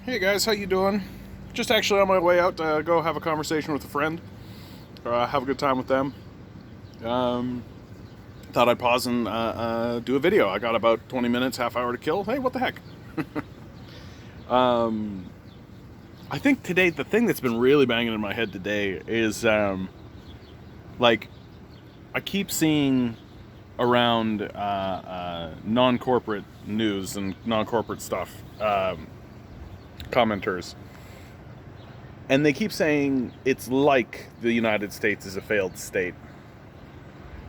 Hey guys, how you doing? Just actually on my way out to go have a conversation with a friend. Have a good time with them. Um, Thought I'd pause and do a video. I got about 20 minutes, half hour to kill. Hey, what the heck? Um, I think today the thing that's been really banging in my head today is like I keep seeing around non-corporate news and non-corporate stuff commenters. And they keep saying it's like the United States is a failed state.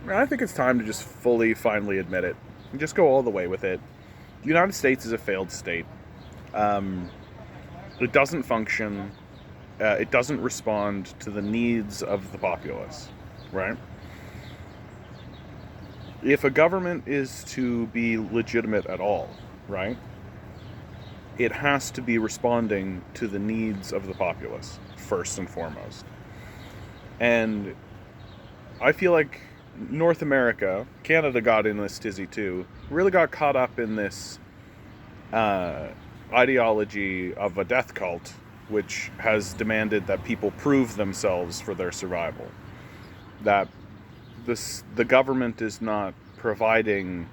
I think it's time to just finally admit it. And just go all the way with it. The United States is a failed state. Um, it doesn't function. It doesn't respond to the needs of the populace, right? If a government is to be legitimate at all, right, it has to be responding to the needs of the populace, first and foremost. And I feel like North America, Canada got in this tizzy too, really got caught up in this ideology of a death cult, which has demanded that people prove themselves for their survival. That the government is not providing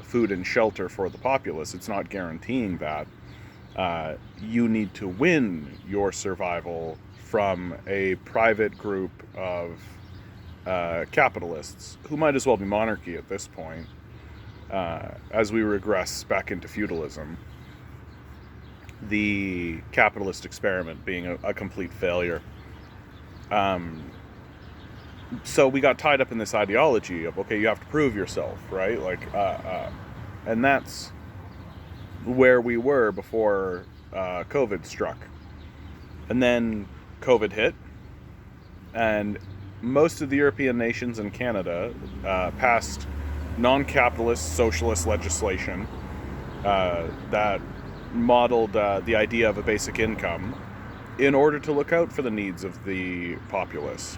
food and shelter for the populace. It's not guaranteeing that. You need to win your survival from a private group of capitalists, who might as well be monarchy at this point, as we regress back into feudalism. The capitalist experiment being a complete failure. So we got tied up in this ideology of, okay, you have to prove yourself, right? And that's where we were before COVID struck. And then COVID hit, and most of the European nations and Canada passed non-capitalist socialist legislation that modeled the idea of a basic income in order to look out for the needs of the populace.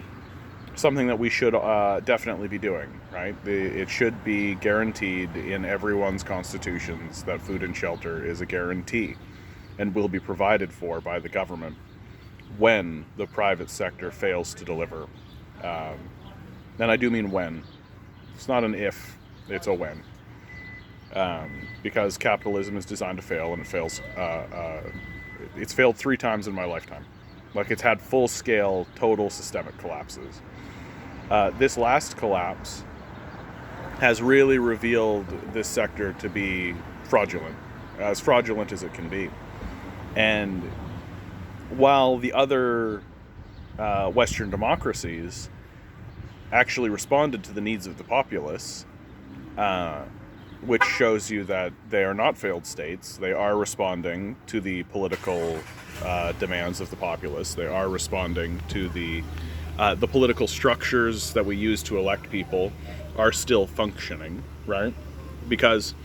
Something that we should definitely be doing, right? It should be guaranteed in everyone's constitutions that food and shelter is a guarantee and will be provided for by the government when the private sector fails to deliver. And I do mean when. It's not an if, it's a when. Because capitalism is designed to fail, and it fails. It's failed 3 times in my lifetime. Like, it's had full-scale, total systemic collapses. This last collapse has really revealed this sector to be fraudulent as it can be. And while the other Western democracies actually responded to the needs of the populace, which shows you that they are not failed states. They are responding to the political demands of the populace. They are responding to the political structures that we use to elect people are still functioning, right? Because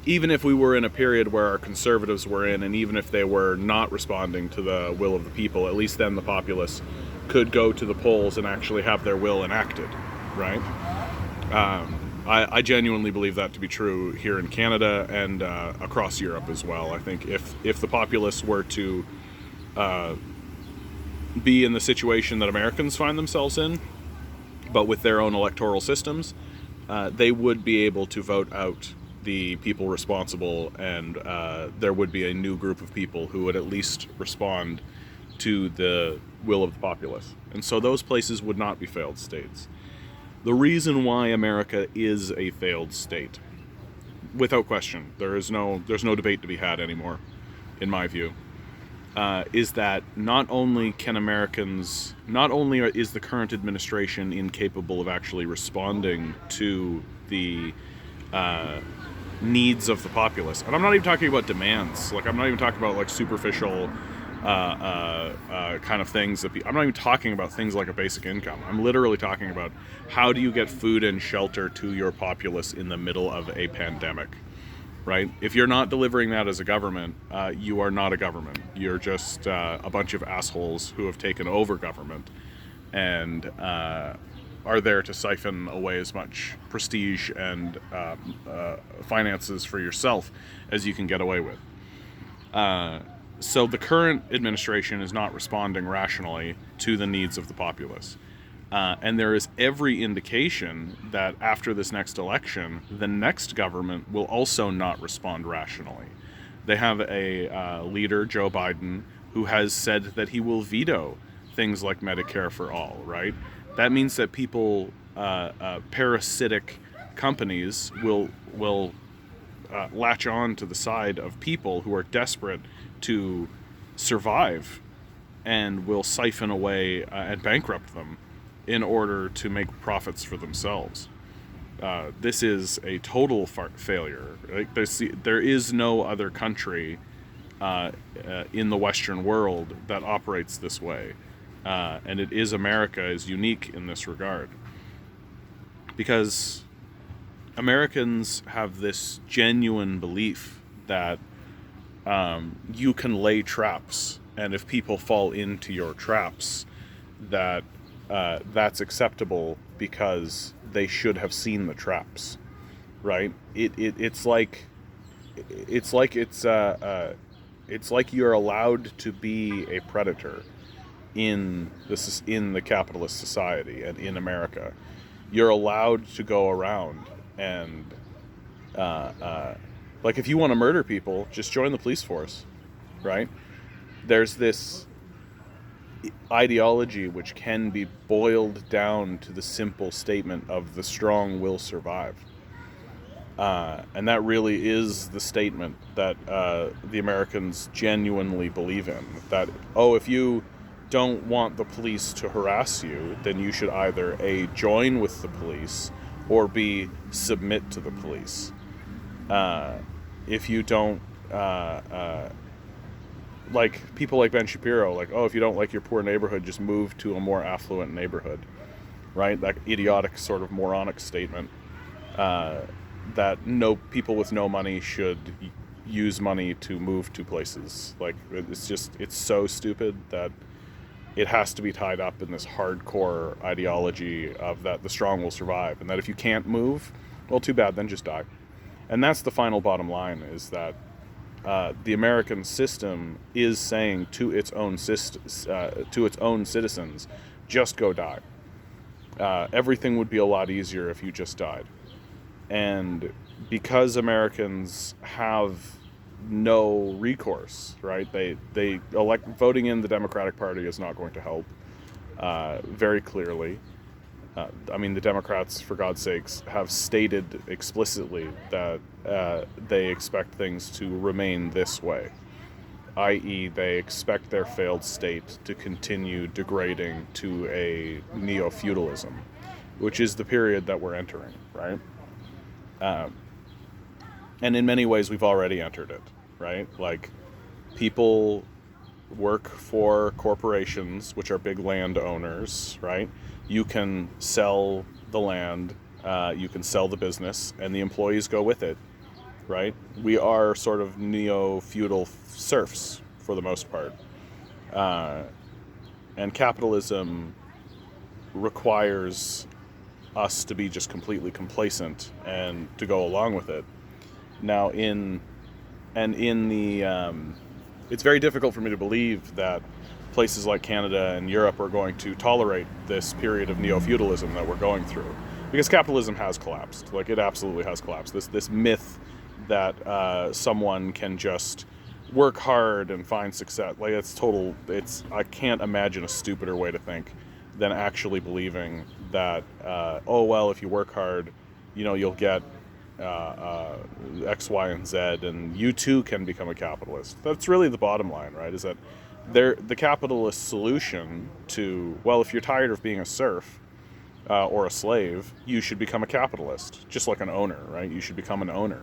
even if we were in a period where our conservatives were in, and even if they were not responding to the will of the people, at least then the populace could go to the polls and actually have their will enacted, right? I genuinely believe that to be true here in Canada and across Europe as well. I think if the populace were to be in the situation that Americans find themselves in, but with their own electoral systems, they would be able to vote out the people responsible, and there would be a new group of people who would at least respond to the will of the populace. And so those places would not be failed states. The reason why America is a failed state, without question, there's no debate to be had anymore, in my view, is that not only is the current administration incapable of actually responding to the needs of the populace, and I'm not even talking about demands. Like, I'm not even talking about like superficial kind of things I'm not even talking about things like a basic income. I'm literally talking about how do you get food and shelter to your populace in the middle of a pandemic, right? If you're not delivering that as a government, you are not a government. You're just a bunch of assholes who have taken over government and are there to siphon away as much prestige and finances for yourself as you can get away with. So the current administration is not responding rationally to the needs of the populace. And there is every indication that after this next election, the next government will also not respond rationally. They have a leader, Joe Biden, who has said that he will veto things like Medicare for all, right? That means that people, parasitic companies will latch on to the side of people who are desperate to survive and will siphon away and bankrupt them in order to make profits for themselves. This is a total failure. Like, there is no other country in the Western world that operates this way. And it is America is unique in this regard. Because Americans have this genuine belief that you can lay traps, and if people fall into your traps, that's acceptable because they should have seen the traps, right? It's like you're allowed to be a predator in the capitalist society and in America. You're allowed to go around and like, if you want to murder people, just join the police force, right? There's this ideology which can be boiled down to the simple statement of the strong will survive. And that really is the statement that the Americans genuinely believe in. That, if you don't want the police to harass you, then you should either A, join with the police, or B, submit to the police. If you don't, like people like Ben Shapiro, like, if you don't like your poor neighborhood, just move to a more affluent neighborhood, right? That idiotic sort of moronic statement that people with no money should use money to move to places. Like, it's so stupid that it has to be tied up in this hardcore ideology of that the strong will survive, and that if you can't move, well, too bad, then just die. And that's the final bottom line, is that the American system is saying to its own citizens, just go die. Everything would be a lot easier if you just died. And because Americans have no recourse, right? They voting in the Democratic Party is not going to help. Very clearly. The Democrats, for God's sakes, have stated explicitly that they expect things to remain this way, i.e. they expect their failed state to continue degrading to a neo-feudalism, which is the period that we're entering, right? And in many ways, we've already entered it, right? Like, people work for corporations, which are big landowners, right? You can sell the land, you can sell the business, and the employees go with it, right? We are sort of neo-feudal serfs for the most part. And capitalism requires us to be just completely complacent and to go along with it. Now, it's very difficult for me to believe that places like Canada and Europe are going to tolerate this period of neo-feudalism that we're going through, because capitalism has collapsed. Like, it absolutely has collapsed. This myth that someone can just work hard and find success, like, I can't imagine a stupider way to think than actually believing that if you work hard, you'll get X, Y, and Z, and you too can become a capitalist. That's really the bottom line, right? Is that the capitalist solution to, if you're tired of being a serf or a slave, you should become a capitalist, just like an owner, right? You should become an owner,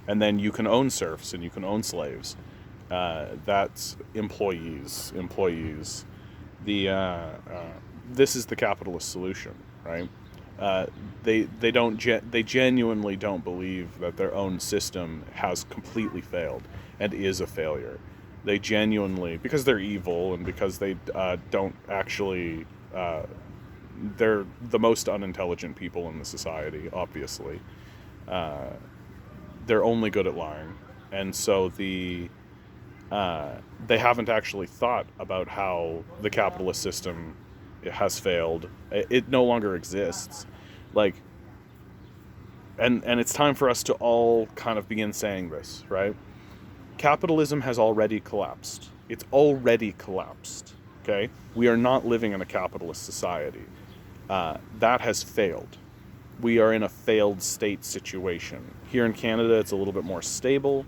and then you can own serfs and you can own slaves. That's employees. This is the capitalist solution, right? They genuinely don't believe that their own system has completely failed and is a failure. They genuinely, because they're evil and because they don't actually, they're the most unintelligent people in the society, obviously. They're only good at lying. And so they haven't actually thought about how the capitalist system has failed. It no longer exists. Like, and it's time for us to all kind of begin saying this, right? Capitalism has already collapsed. It's already collapsed. Okay, we are not living in a capitalist society. That has failed. We are in a failed state situation. Here in Canada, it's a little bit more stable.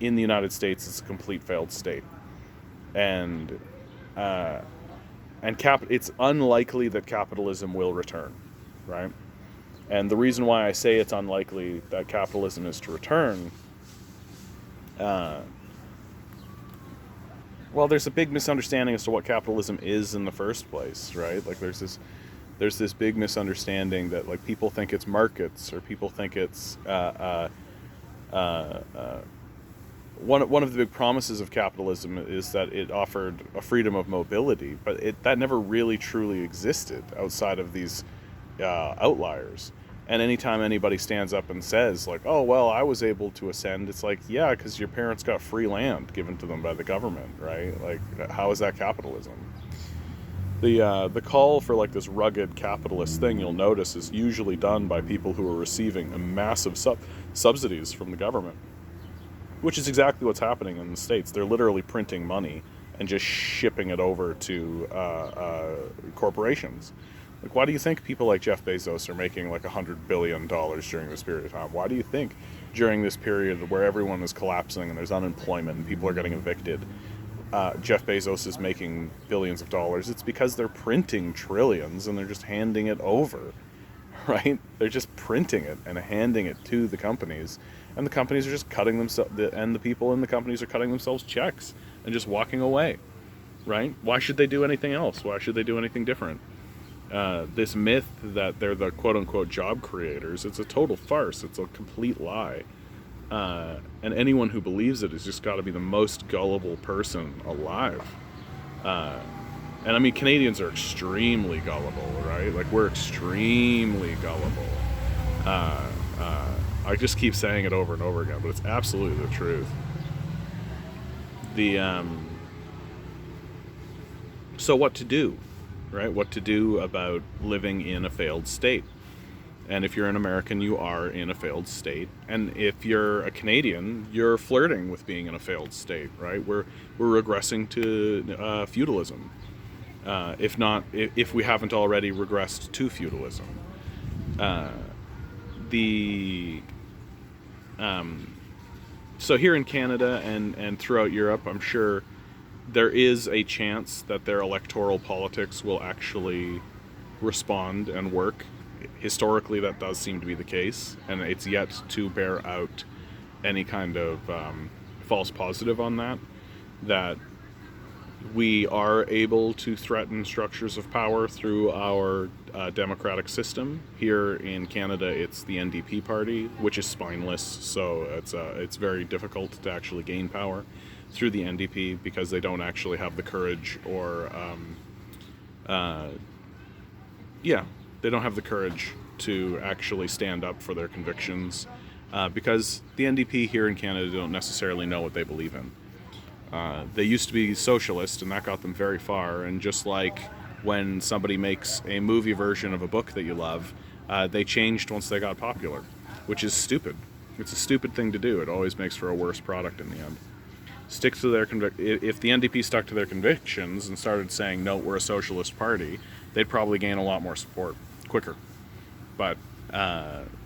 In the United States, it's a complete failed state, and it's unlikely that capitalism will return, right? And the reason why I say it's unlikely that capitalism is to return, well, there's a big misunderstanding as to what capitalism is in the first place, right? Like there's this big misunderstanding that like people think it's markets, or people think it's one of the big promises of capitalism is that it offered a freedom of mobility, but that never really truly existed outside of these outliers. And anytime anybody stands up and says like, oh well, I was able to ascend, it's like, yeah, because your parents got free land given to them by the government, right? Like, how is that capitalism? The call for like this rugged capitalist thing, you'll notice, is usually done by people who are receiving a massive subsidies from the government, which is exactly what's happening in the States. They're literally printing money and just shipping it over to corporations. Like, why do you think people like Jeff Bezos are making like $100 billion during this period of time? Why do you think during this period where everyone is collapsing and there's unemployment and people are getting evicted, Jeff Bezos is making billions of dollars? It's because they're printing trillions and they're just handing it over, right? They're just printing it and handing it to the companies, and the companies are just cutting themselves, and the people in the companies are cutting themselves checks and just walking away, right? Why should they do anything else? Why should they do anything different? This myth that they're the quote-unquote job creators, it's a total farce. It's a complete lie. And anyone who believes it has just got to be the most gullible person alive. And I mean, Canadians are extremely gullible, right? Like, we're extremely gullible. I just keep saying it over and over again, but it's absolutely the truth. So what to do, right? What to do about living in a failed state? And if you're an American, you are in a failed state. And if you're a Canadian, you're flirting with being in a failed state, right? We're regressing to feudalism. If we haven't already regressed to feudalism. So here in Canada and throughout Europe, I'm sure there is a chance that their electoral politics will actually respond and work. Historically, that does seem to be the case, and it's yet to bear out any kind of false positive on that we are able to threaten structures of power through our democratic system. Here in Canada, it's the NDP party, which is spineless, so it's very difficult to actually gain power through the NDP because they don't actually have the courage they don't have the courage to actually stand up for their convictions because the NDP here in Canada don't necessarily know what they believe in. They used to be socialist, and that got them very far. And just like when somebody makes a movie version of a book that you love, they changed once they got popular, which is stupid. It's a stupid thing to do. It always makes for a worse product in the end. Stick to their if the NDP stuck to their convictions and started saying, no, we're a socialist party, they'd probably gain a lot more support quicker. But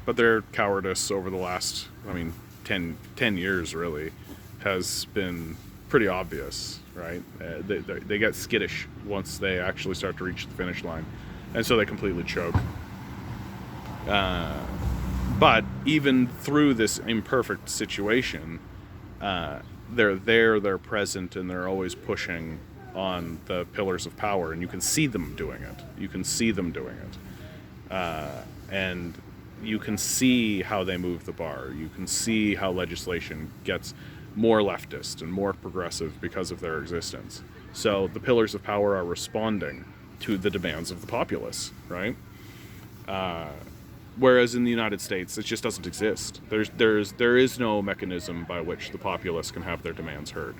their cowardice over the last, 10 years really has been pretty obvious, right? They get skittish once they actually start to reach the finish line, and so they completely choke. But even through this imperfect situation, they're present, and they're always pushing on the pillars of power, and you can see them doing it. And you can see how they move the bar. You can see how legislation gets more leftist and more progressive because of their existence. So the pillars of power are responding to the demands of the populace, right? Whereas in the United States, it just doesn't exist. There is no mechanism by which the populace can have their demands heard.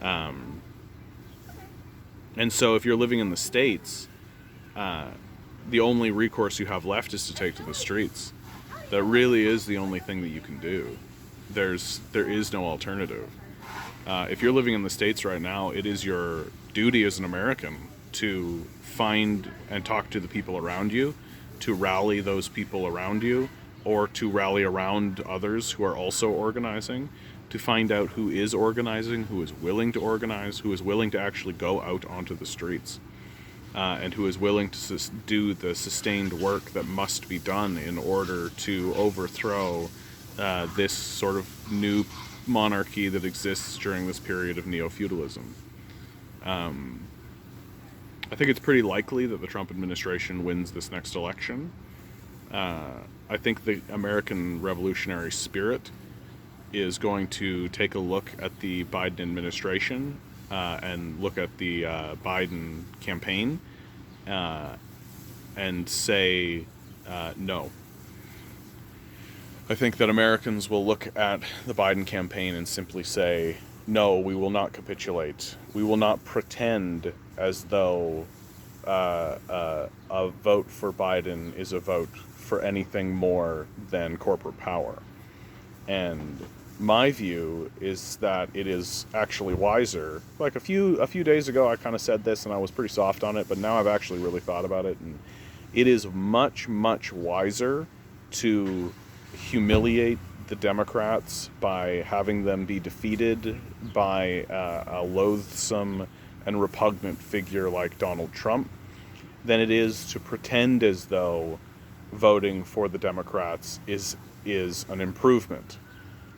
And so if you're living in the States, the only recourse you have left is to take to the streets. That really is the only thing that you can do. There is no alternative. If you're living in the States right now, it is your duty as an American to find and talk to the people around you, to rally those people around you, or to rally around others who are also organizing, to find out who is organizing, who is willing to organize, who is willing to actually go out onto the streets, and who is willing to do the sustained work that must be done in order to overthrow this sort of new monarchy that exists during this period of neo-feudalism. I think it's pretty likely that the Trump administration wins this next election. I think the American revolutionary spirit is going to take a look at the Biden administration and look at the Biden campaign and say no. I think that Americans will look at the Biden campaign and simply say, no, we will not capitulate. We will not pretend as though a vote for Biden is a vote for anything more than corporate power. And my view is that it is actually wiser. Like a few days ago, I kind of said this and I was pretty soft on it, but now I've actually really thought about it, and it is much, much wiser to humiliate the Democrats by having them be defeated by a loathsome and repugnant figure like Donald Trump than it is to pretend as though voting for the Democrats is an improvement.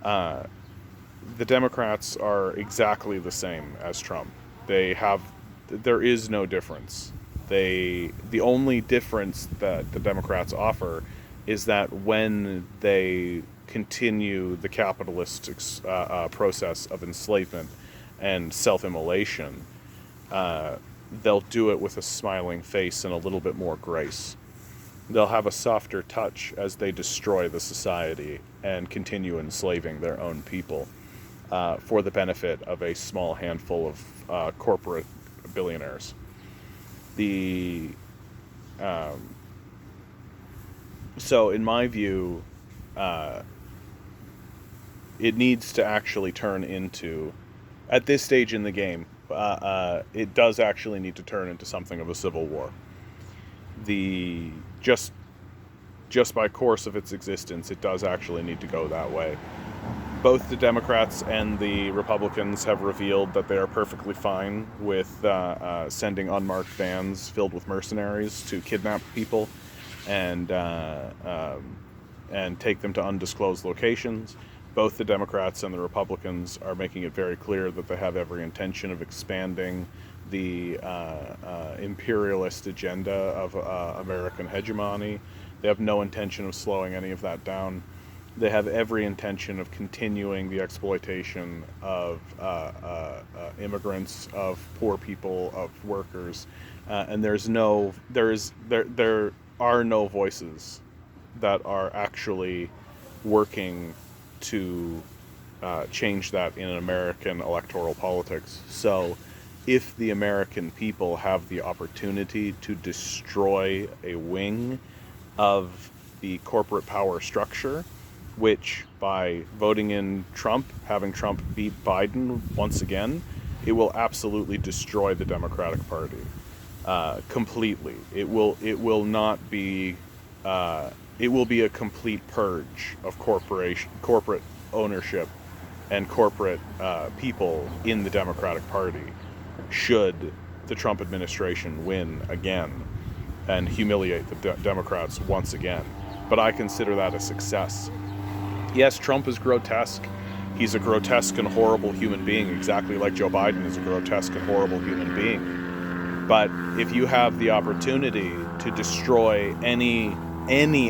The Democrats are exactly the same as Trump. There is no difference. The only difference that the Democrats offer is that when they continue the capitalist process of enslavement and self-immolation, they'll do it with a smiling face and a little bit more grace. They'll have a softer touch as they destroy the society and continue enslaving their own people for the benefit of a small handful of corporate billionaires. So in my view, it needs to actually turn into, at this stage in the game, it does actually need to turn into something of a civil war. Just by course of its existence, it does actually need to go that way. Both the Democrats and the Republicans have revealed that they are perfectly fine with sending unmarked vans filled with mercenaries to kidnap people and take them to undisclosed locations. Both the Democrats and the Republicans are making it very clear that they have every intention of expanding the imperialist agenda of American hegemony. They have no intention of slowing any of that down. They have every intention of continuing the exploitation of immigrants, of poor people, of workers, and there are no voices that are actually working to change that in American electoral politics. So if the American people have the opportunity to destroy a wing of the corporate power structure, which by voting in Trump, having Trump beat Biden once again, it will absolutely destroy the Democratic Party completely. It will not be. It will be a complete purge of corporate ownership and corporate people in the Democratic Party should the Trump administration win again and humiliate the Democrats once again. But I consider that a success. Yes, Trump is grotesque. He's a grotesque and horrible human being, exactly like Joe Biden is a grotesque and horrible human being. But if you have the opportunity to destroy any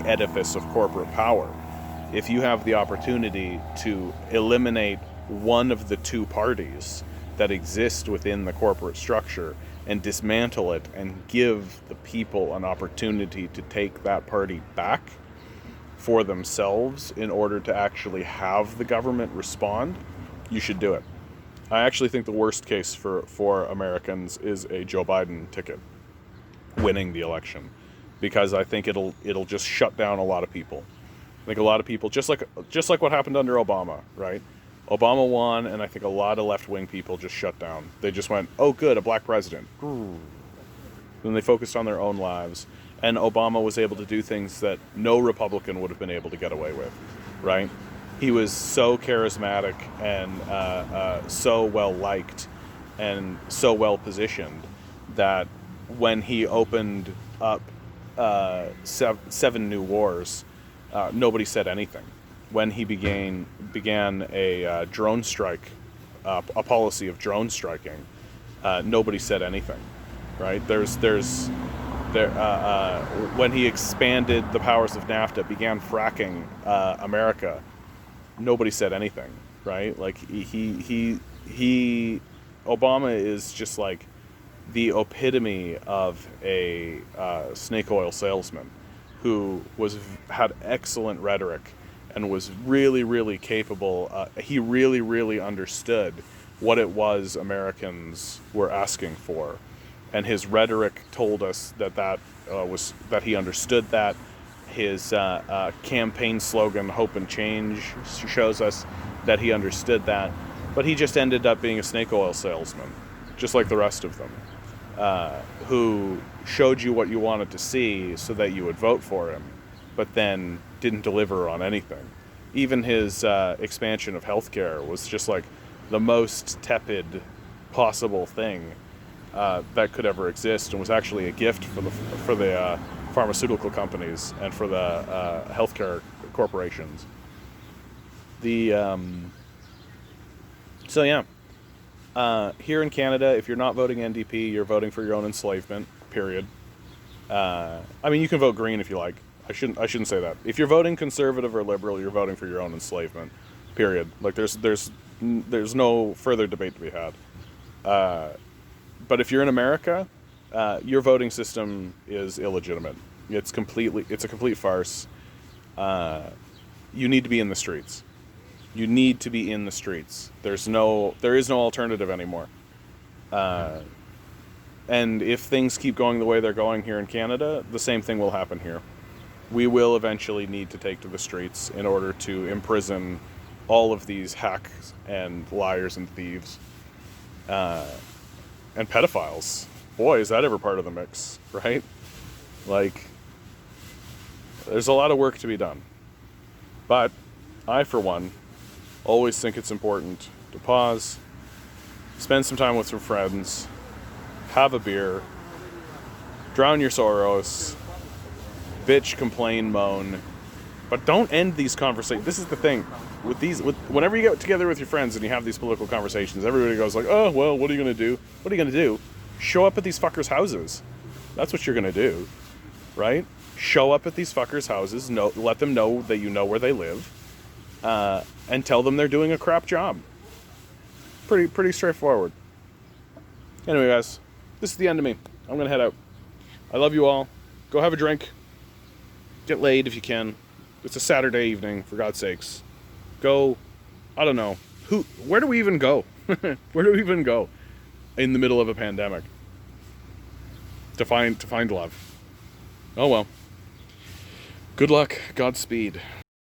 edifice of corporate power, if you have the opportunity to eliminate one of the two parties that exist within the corporate structure and dismantle it and give the people an opportunity to take that party back, for themselves in order to actually have the government respond, you should do it. I actually think the worst case for Americans is a Joe Biden ticket winning the election, because I think it'll just shut down a lot of people. I think a lot of people, just like what happened under Obama, right? Obama won, and I think a lot of left-wing people just shut down. They just went, oh good, a black president. Then they focused on their own lives. And Obama was able to do things that no Republican would have been able to get away with, right? He was so charismatic and so well-liked and so well-positioned that when he opened up 7 new wars, nobody said anything. When he began a drone strike, a policy of drone striking, nobody said anything, right? When he expanded the powers of NAFTA, began fracking America, nobody said anything, right? Like Obama is just like the epitome of a snake oil salesman who had excellent rhetoric and was really, really capable. He really, really understood what it was Americans were asking for. And his rhetoric told us that he understood that. His campaign slogan, Hope and Change, shows us that he understood that. But he just ended up being a snake oil salesman, just like the rest of them, who showed you what you wanted to see so that you would vote for him, but then didn't deliver on anything. Even his expansion of healthcare was just like the most tepid possible thing that could ever exist, and was actually a gift for the pharmaceutical companies and for the healthcare corporations. Here in Canada, if you're not voting NDP, you're voting for your own enslavement. Period. I mean, you can vote Green if you like. I shouldn't say that. If you're voting Conservative or Liberal, you're voting for your own enslavement. Period. Like there's no further debate to be had. But if you're in America, your voting system is illegitimate. It's a complete farce. You need to be in the streets. You need to be in the streets. There is no alternative anymore. And if things keep going the way they're going here in Canada, the same thing will happen here. We will eventually need to take to the streets in order to imprison all of these hacks and liars and thieves. And pedophiles. Boy, is that ever part of the mix, right? Like, there's a lot of work to be done. But I, for one, always think it's important to pause, spend some time with some friends, have a beer, drown your sorrows, bitch, complain, moan, but don't end these conversations. This is the thing. Whenever you get together with your friends and you have these political conversations, everybody goes like, oh, well, what are you going to do? What are you going to do? Show up at these fuckers' houses. That's what you're going to do, right? Show up at these fuckers' houses, let them know that you know where they live, and tell them they're doing a crap job. Pretty straightforward. Anyway, guys, this is the end of me. I'm going to head out. I love you all. Go have a drink. Get laid if you can. It's a Saturday evening, for God's sakes. Go, I don't know. Where do we even go? Where do we even go in the middle of a pandemic to find love? Oh well. Good luck. Godspeed.